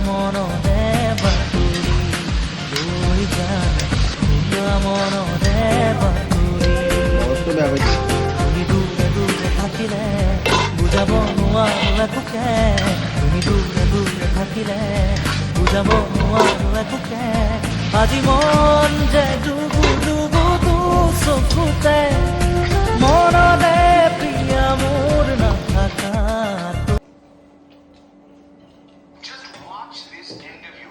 মনৰে বাতৰি লৈ জান ধুনীয়া মনৰে বাতৰি তুমি দূৰে দূৰে থাকিলে বুজাব নোৱাৰো একোকে তুমি দূৰে দূৰে থাকিলে বুজাব নোৱাৰো একোকে আজি মন যে ডুবু ডুবু তো চকুতে মনৰে প্ৰিয়া মোৰ নাথাকা Just watch this interview.